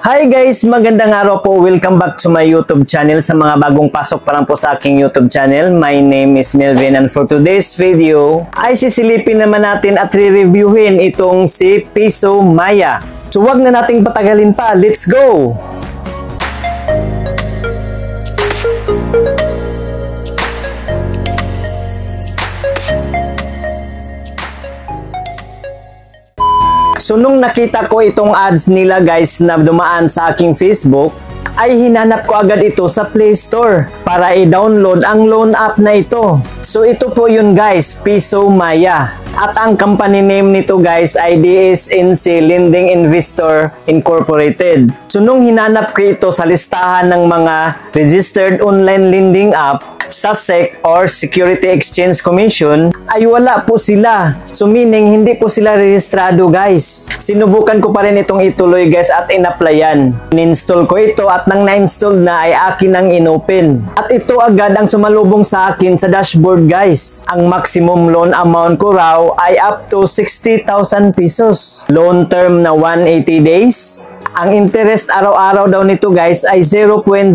Hi guys! Magandang araw po. Welcome back to my YouTube channel. Sa mga bagong pasok pa lang po sa aking YouTube channel, my name is Melvin and for today's video ay sisilipin naman natin at re-reviewin itong si Piso Maya. So wag na nating patagalin pa. Let's go! So nung nakita ko itong ads nila guys na dumaan sa aking Facebook, ay hinanap ko agad ito sa Play Store para i-download ang loan app na ito. So ito po yun guys, Piso Maya. At ang company name nito guys ay DSNC Lending Investor Incorporated. So nung hinanap ko ito sa listahan ng mga registered online lending app sa SEC or Security Exchange Commission ay wala po sila. So meaning hindi po sila rehistrado guys. Sinubukan ko pa rin itong ituloy guys at in-applyan. In-install ko ito at nang na-install na ay akin ang in-open. At ito agad ang sumalubong sa akin sa dashboard guys. Ang maximum loan amount ko raw ay up to 60,000 pesos. Loan term na 180 days. Ang interest araw-araw daw nito guys ay 0.05%.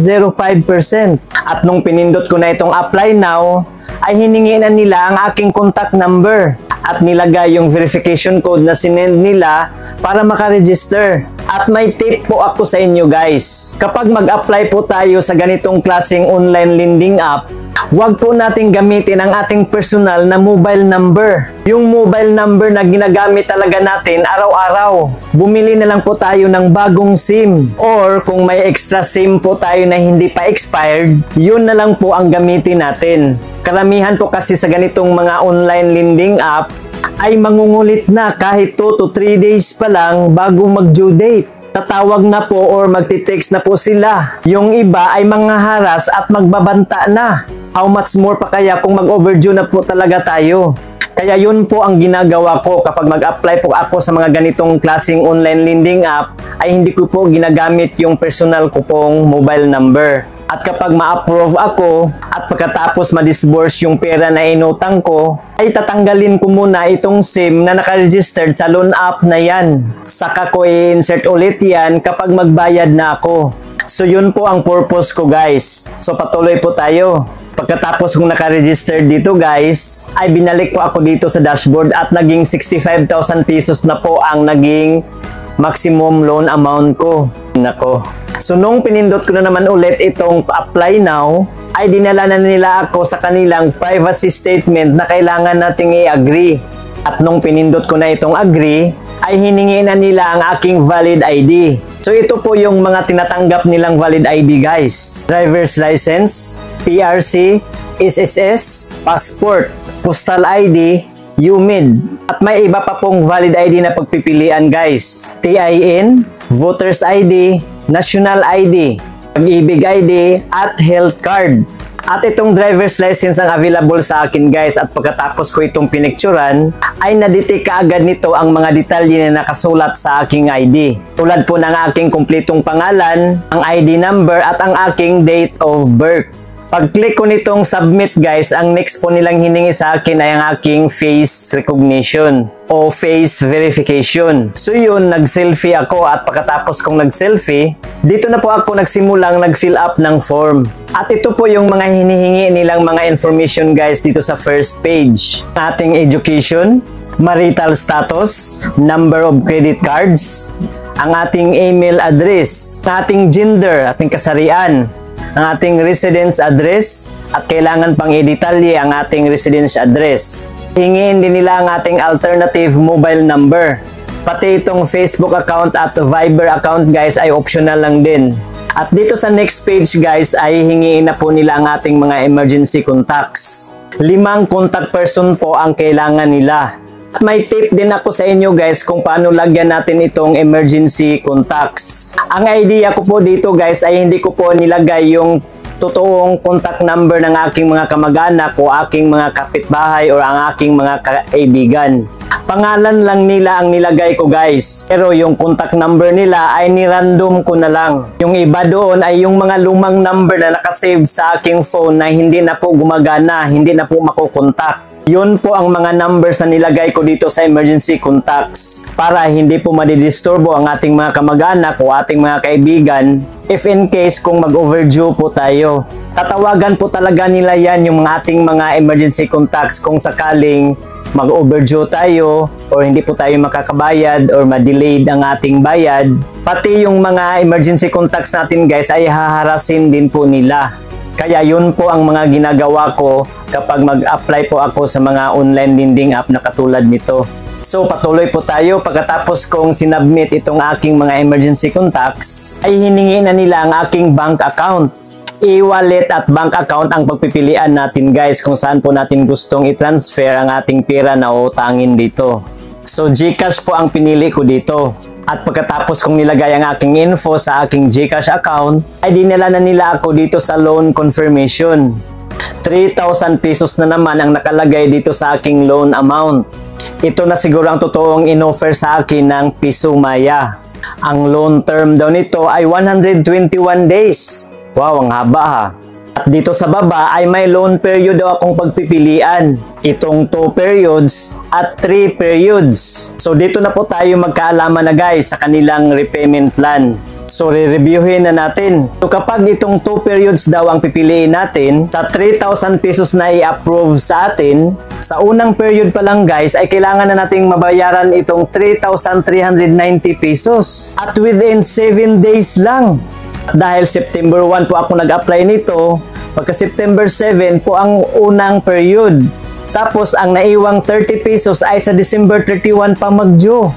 At nung pinindot ko na itong apply now, ay hiningi na nila ang aking contact number at nilagay yung verification code na sinend nila para makaregister. At may tip po ako sa inyo guys. Kapag mag-apply po tayo sa ganitong klaseng online lending app, huwag po nating gamitin ang ating personal na mobile number. Yung mobile number na ginagamit talaga natin araw-araw. Bumili na lang po tayo ng bagong SIM. Or kung may extra SIM po tayo na hindi pa expired, yun na lang po ang gamitin natin. Karamihan po kasi sa ganitong mga online lending app ay mangungulit na kahit 2 to 3 days pa lang bago mag-due date. Tatawag na po or magti-text na po sila. Yung iba ay manghaharas at magbabanta na. How much more pa kaya kung mag-overdue na po talaga tayo? Kaya yun po ang ginagawa ko kapag mag-apply po ako sa mga ganitong klaseng online lending app ay hindi ko po ginagamit yung personal ko pong mobile number. At kapag ma-approve ako at pagkatapos ma-disburse yung pera na inutang ko, ay tatanggalin ko muna itong SIM na naka-registered sa loan app na yan. Saka ko i-insert ulit yan kapag magbayad na ako. So yun po ang purpose ko guys. So patuloy po tayo. Pagkatapos kong naka-register dito guys, ay binalik po ako dito sa dashboard at naging 65,000 pesos na po ang naging maximum loan amount ko. Nako. So nung pinindot ko na naman ulit itong apply now, ay dinala na nila ako sa kanilang privacy statement na kailangan nating i-agree. At nung pinindot ko na itong agree, ay hiningi na nila ang aking valid ID. So ito po yung mga tinatanggap nilang valid ID guys. Driver's license, PRC, SSS, passport, postal ID, UMID. At may iba pa pong valid ID na pagpipilian guys. TIN, Voters ID, National ID, Pag-ibig ID, at Health Card. At itong driver's license ang available sa akin guys at pagkatapos ko itong pinicturan ay nadetect kaagad nito ang mga detalye na nakasulat sa aking ID. Tulad po ng aking kumpletong pangalan, ang ID number at ang aking date of birth. Pag-click ko nitong submit guys, ang next po nilang hiningi sa akin ay ang aking face recognition o face verification. So yun, nag-selfie ako at pagkatapos kong nag-selfie, dito na po ako nagsimulang nag-fill up ng form. At ito po yung mga hinihingi nilang mga information guys dito sa first page. Ating education, marital status, number of credit cards, ang ating email address, ating gender, ating kasarian, ang ating residence address at kailangan pang i-detalye ang ating residence address. Hingin din nila ang ating alternative mobile number. Pati itong Facebook account at Viber account guys ay optional lang din. At dito sa next page guys ay hingiin na po nila ang ating mga emergency contacts. 5 contact person po ang kailangan nila. At may tip din ako sa inyo guys kung paano lagyan natin itong emergency contacts. Ang idea ko po dito guys ay hindi ko po nilagay yung totoong contact number ng aking mga kamag-anak o aking mga kapitbahay o ang aking mga kaibigan. Pangalan lang nila ang nilagay ko guys. Pero yung contact number nila ay ni-random ko na lang. Yung iba doon ay yung mga lumang number na nakasave sa aking phone na hindi na po gumagana, hindi na po makukontak. Yun po ang mga numbers na nilagay ko dito sa emergency contacts para hindi po madidisturbo ang ating mga kamag-anak o ating mga kaibigan if in case kung mag-overdue po tayo. Tatawagan po talaga nila yan yung mga ating mga emergency contacts kung sakaling mag-overdue tayo or hindi po tayo makakabayad or ma-delayed ang ating bayad. Pati yung mga emergency contacts natin guys ay haharasin din po nila. Kaya yun po ang mga ginagawa ko kapag mag-apply po ako sa mga online lending app na katulad nito. So patuloy po tayo. Pagkatapos kong sinubmit itong aking mga emergency contacts, ay hiningi na nila ang aking bank account. E-wallet at bank account ang pagpipilian natin guys kung saan po natin gustong i-transfer ang ating pera na utangin dito. So GCash po ang pinili ko dito. At pagkatapos kong nilagay ang aking info sa aking GCash account, ay dinala na nila ako dito sa loan confirmation. 3,000 pesos na naman ang nakalagay dito sa aking loan amount. Ito na siguro ang totoong in-offer sa akin ng Pisumaya. Ang loan term daw nito ay 121 days. Wow, ang haba ha. At dito sa baba ay may loan period daw akong pagpipilian. Itong 2 periods at 3 periods. So dito na po tayo magkaalaman na guys sa kanilang repayment plan. So re-reviewin na natin. So kapag itong 2 periods daw ang pipiliin natin, sa 3,000 pesos na i-approve sa atin, sa unang period pa lang guys ay kailangan na nating mabayaran itong 3,390 pesos. At within 7 days lang. Dahil September 1 po ako nag-apply nito, pagka September 7 po ang unang period. Tapos ang naiwang 30 pesos ay sa December 31 pa mag-due.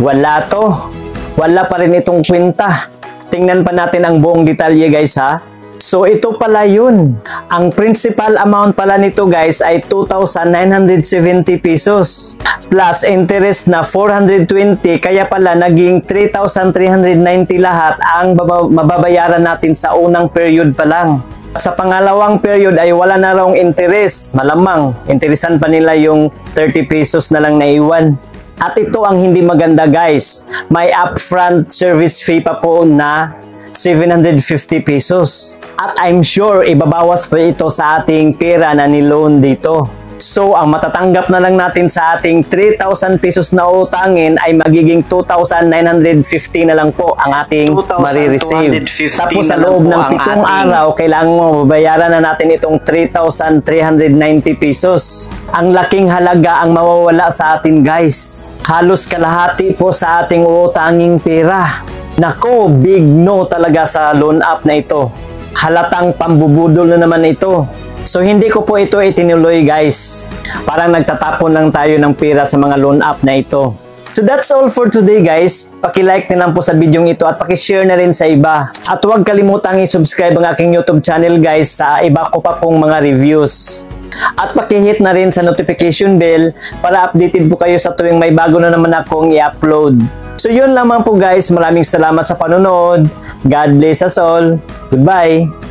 Wala to. Wala pa rin itong kwenta. Tingnan pa natin ang buong detalye guys ha. So ito pala yun. Ang principal amount pala nito guys ay 2,970 pesos. Plus interest na 420, kaya pala naging 3,390 lahat ang mababayaran natin sa unang period pa lang. Sa pangalawang period ay wala na raw interest. Malamang, interesan pa nila yung 30 pesos na lang naiwan. At ito ang hindi maganda guys. May upfront service fee pa po na 750 pesos. At I'm sure ibabawas pa ito sa ating pera na niloan dito. So, ang matatanggap na lang natin sa ating 3,000 pesos na utangin ay magiging 2,950 na lang po ang ating marireceive. Tapos sa loob ng 7 araw, kailangan mababayaran na natin itong 3,390 pesos. Ang laking halaga ang mawawala sa atin guys. Halos kalahati po sa ating utanging pera. Nako, big no talaga sa loan app na ito. Halatang pambubudol na naman ito. So hindi ko po ito itinuloy guys. Parang nagtatapon lang tayo ng pera sa mga loan app na ito. So that's all for today guys. Paki-like na lang po sa video ito at paki-share na rin sa iba. At huwag kalimutang i-subscribe ang aking YouTube channel guys sa iba ko pa pong mga reviews. At paki-hit na rin sa notification bell para updated po kayo sa tuwing may bago na naman akong i-upload. So yun lamang po guys. Maraming salamat sa panonood. God bless us all. Goodbye.